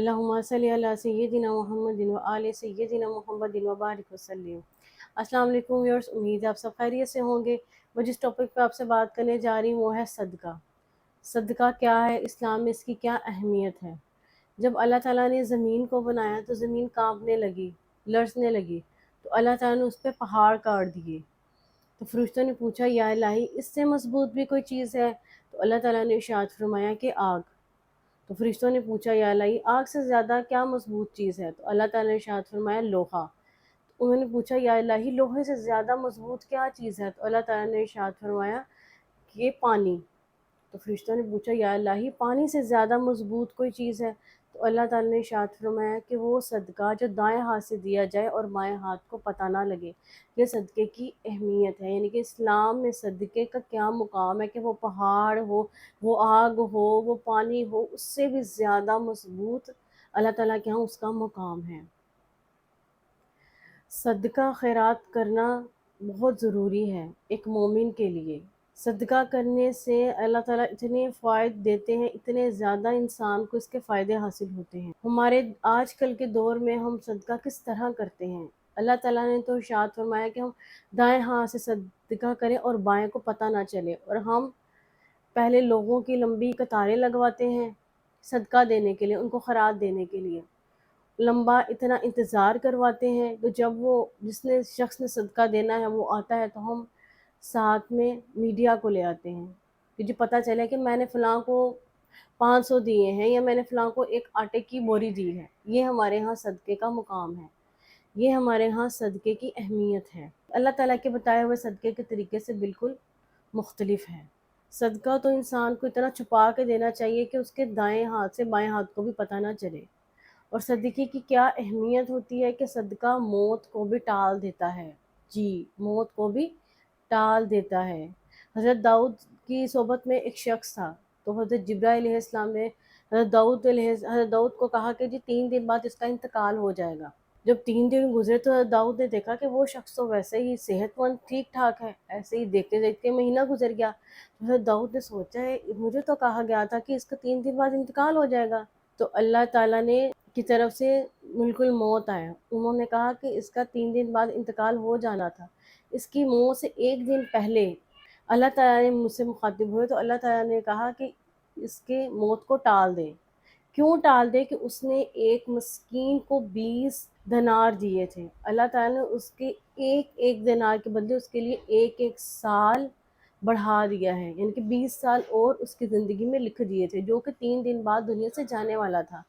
अल्लाहुम्मा सल्लि अला सय्यिदिना मुहम्मदिन व आले सय्यिदिना मुहम्मदिन व बारिक वसल्लिम। अस्सलाम वालेकुम व्यूअर्स, उम्मीद है आप सब खैरियत से होंगे। मैं जिस टॉपिक पे आपसे बात करने जा रही हूँ वो है सदका। सदका क्या है, इस्लाम में इसकी क्या अहमियत है। जब अल्लाह ताला ने ज़मीन को बनाया तो ज़मीन कांपने लगी, लरसने लगी, तो अल्लाह ताला ने उस पर पहाड़ काट दिए। तो फरिश्तों ने पूछा, या इलाही, इससे मजबूत भी कोई चीज़ है? तो अल्लाह ताला ने इरशाद फरमाया कि आग। तो फरिश्तों ने पूछा, या अल्लाह, आग से ज़्यादा क्या मजबूत चीज़ है? तो अल्लाह ताला ने इरशाद फरमाया, लोहा। तो उन्होंने पूछा, या अल्लाह, लोहे से ज़्यादा मजबूत क्या चीज़ है? तो अल्लाह ताला ने इरशाद फरमाया कि ये पानी। तो फरिश्तों ने पूछा, या अल्लाह, पानी से ज़्यादा मजबूत कोई चीज़ है? तो अल्लाह ताला ने इरशाद फरमाया कि वो सदका जो दाएं हाथ से दिया जाए और बाएं हाथ को पता ना लगे। ये सदक़े की अहमियत है, यानी कि इस्लाम में सदक़े का क्या मुकाम है कि वो पहाड़ हो, वो आग हो, वो पानी हो, उससे भी ज़्यादा मजबूत अल्लाह ताला के यहाँ उसका मुकाम है। सदका खैरात करना बहुत ज़रूरी है एक मोमिन के लिए। सदका करने से अल्लाह ताला इतने फ़ायदे देते हैं, इतने ज़्यादा इंसान को इसके फ़ायदे हासिल होते हैं। हमारे आजकल के दौर में हम सदका किस तरह करते हैं? अल्लाह ताला ने तो इरशाद फरमाया कि हम दाएं हाथ से सदका करें और बाएं को पता ना चले, और हम पहले लोगों की लंबी कतारें लगवाते हैं सदका देने के लिए, उनको खैरात देने के लिए। लंबा इतना इंतज़ार करवाते हैं, तो जब वो जिसने शख्स ने सदका देना है वो आता है तो हम साथ में मीडिया को ले आते हैं कि जी पता चले कि मैंने फ़लाँ को 500 दिए हैं या मैंने फ़लाँ को एक आटे की बोरी दी है। ये हमारे यहाँ सदक़े का मुकाम है, ये हमारे यहाँ सदक़े की अहमियत है। अल्लाह ताला के बताए हुए सदक़े के तरीके से बिल्कुल मुख्तलिफ है। सदका तो इंसान को इतना छुपा के देना चाहिए कि उसके दाएँ हाथ से बाएँ हाथ को भी पता ना चले। और सदक़े की क्या अहमियत होती है कि सदका मौत को भी टाल देता है। जी, मौत को भी टाल देता है। हज़रत दाऊद की सोबत में एक शख्स था, तो हज़रत जिब्राइल अलैहिस्सलाम ने हज़रत दाऊद को कहा कि जी 3 दिन बाद इसका इंतकाल हो जाएगा। जब 3 दिन गुज़रे तो हज़रत दाऊद ने देखा कि वो शख्स तो वैसे ही सेहतमंद ठीक-ठाक है। ऐसे ही देखते-देखते महीना गुज़र गया। हज़रत दाऊद ने सोचा है, मुझे तो कहा गया था कि इसका 3 दिन बाद इंतकाल हो जाएगा। तो अल्लाह ताला ने की तरफ से मुल्कुल मौत आया। उन्होंने कहा कि इसका 3 दिन बाद इंतकाल हो जाना था। इसकी मौत से 1 दिन पहले अल्लाह ताला ने मुझसे मुखातिब हुए तो अल्लाह ताला ने कहा कि इसके मौत को टाल दें। क्यों टाल दें? कि उसने एक मस्कीन को 20 दिनार दिए थे। अल्लाह ताला ने उसके एक-एक दिनार के बदले उसके लिए 1-1 साल बढ़ा दिया है, यानी कि 20 साल और उसकी ज़िंदगी में लिख दिए थे, जो कि 3 दिन बाद दुनिया से जाने वाला था।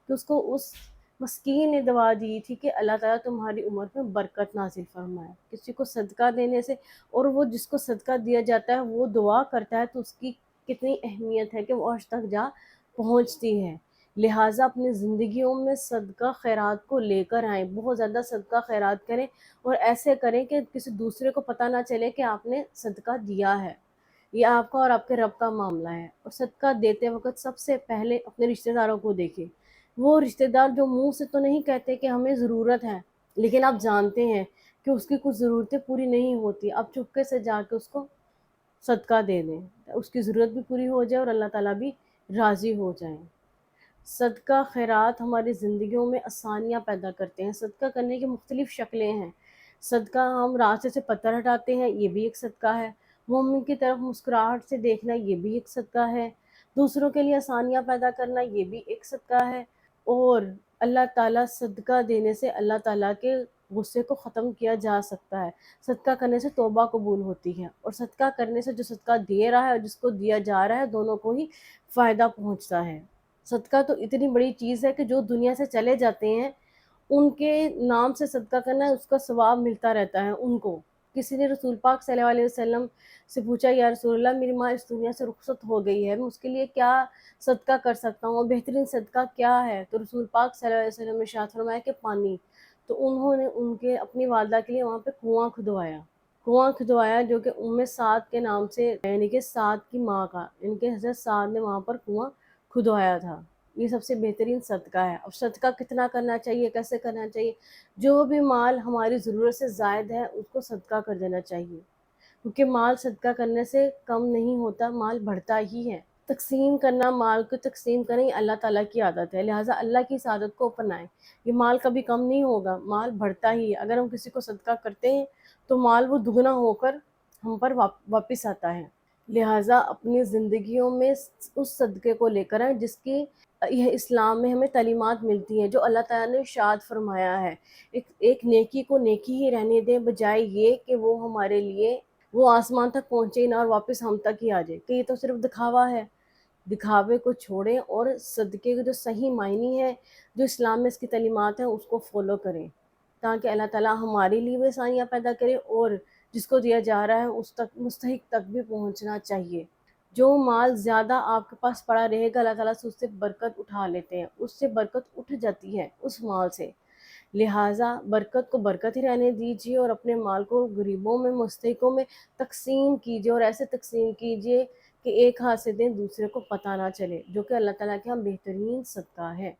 कि उसको उस मस्कीन ने दवा दी थी कि अल्लाह ताला तुम्हारी उम्र में बरकत नाज़िल फरमाए। किसी को सदका देने से, और वो जिसको सदका दिया जाता है वो दुआ करता है तो उसकी कितनी अहमियत है कि वो अर्श तक जा पहुँचती है। लिहाजा अपनी ज़िंदगियों में सदका खैरात को लेकर आएँ, बहुत ज़्यादा सदका खैरात करें, और ऐसे करें कि किसी दूसरे को पता ना चले कि आपने सदका दिया है। ये आपका और आपके रब का मामला है। और सदका देते वक़्त सबसे पहले अपने रिश्तेदारों को देखें। वो रिश्तेदार जो मुँह से तो नहीं कहते कि हमें ज़रूरत है, लेकिन आप जानते हैं कि उसकी कुछ ज़रूरतें पूरी नहीं होती। आप चुपके से जाके उसको सदका दे दें, उसकी ज़रूरत भी पूरी हो जाए और अल्लाह ताला भी राज़ी हो जाएँ। सदका खैरात हमारी ज़िंदगियों में आसानियाँ पैदा करते हैं। सदका करने की मुख्तलिफ़ शक्लें हैं। सदका हम रास्ते से पत्थर हटाते हैं, ये भी एक सदका है। मोमिन की तरफ मुस्कुराहट से देखना, ये भी एक सदका है। दूसरों के लिए आसानियाँ पैदा करना, ये भी एक सदका है। और अल्लाह ताला सदका देने से अल्लाह ताला के गुस्से को ख़त्म किया जा सकता है। सदका करने से तौबा कबूल होती है, और सदका करने से जो सदका दे रहा है और जिसको दिया जा रहा है, दोनों को ही फ़ायदा पहुँचता है। सदका तो इतनी बड़ी चीज़ है कि जो दुनिया से चले जाते हैं, उनके नाम से सदका करना, उसका सवाब मिलता रहता है उनको। किसी ने रसूल पाक सल्लल्लाहु अलैहि वसल्लम से पूछा, या रसूलल्लाह, मेरी माँ इस दुनिया से रुखसत हो गई है, मैं उसके लिए क्या सदका कर सकता हूँ और बेहतरीन सदका क्या है? तो रसूल पाक सल्लल्लाहु अलैहि वसल्लम ने इरशाद फरमाया कि पानी। तो उन्होंने उनके अपनी वालिदा के लिए वहाँ पे कुआँ खुदवाया जो कि उम्मे साद के नाम से, यानी कि साद की माँ का, इनके हज़रत साद ने वहाँ पर कुआँ खुदवाया था। ये सबसे बेहतरीन सदका है। अब सदका कितना करना चाहिए, कैसे करना चाहिए? जो भी माल हमारी ज़रूरत से ज़ायद है उसको सदका कर देना चाहिए, क्योंकि माल सदका करने से कम नहीं होता, माल बढ़ता ही है। تقسیم کرنا، مال کو تقسیم کرنا، یہ اللہ تعالیٰ کی عادت ہے، لہٰذا اللہ کی اس عادت کو اپنائیں۔ یہ مال کبھی کم نہیں ہوگا، مال بڑھتا ہی ہے۔ اگر ہم کسی کو صدقہ کرتے ہیں تو مال وہ دگنا ہو کر ہم پر واپس آتا ہے۔ لہٰذا اپنی زندگیوں میں اس صدقے کو لے کر آئیں جس کی یہ اسلام میں ہمیں تعلیمات ملتی ہیں، جو اللہ تعالیٰ نے ارشاد فرمایا ہے۔ ایک نیکی کو نیکی ہی رہنے دیں، بجائے یہ کہ وہ ہمارے لیے وہ آسمان تک پہنچے ہی نہ اور واپس ہم تک ہی آ جائے، کہ یہ تو صرف دکھاوا ہے۔ دکھاوے کو چھوڑیں اور صدقے کے جو صحیح معنی ہے، جو اسلام میں اس کی تعلیمات ہیں، اس کو فالو کریں، تاکہ اللہ تعالیٰ ہمارے لیے بھی آسانیاں پیدا کرے اور جس کو دیا جا رہا ہے اس تک مستحق تک بھی پہنچنا چاہیے۔ جو مال زیادہ آپ کے پاس پڑا رہے گا، اللہ تعالیٰ سے اس سے برکت اٹھا لیتے ہیں، اس سے برکت اٹھ جاتی ہے اس مال سے۔ لہٰذا برکت کو برکت ہی رہنے دیجیے اور اپنے مال کو غریبوں میں، مستحقوں میں تقسیم کیجیے، اور ایسے تقسیم کیجیے کہ ایک ہاتھ سے دیں دوسرے کو پتہ نہ چلے، جو کہ اللہ تعالیٰ کے ہاں بہترین صدقہ ہے۔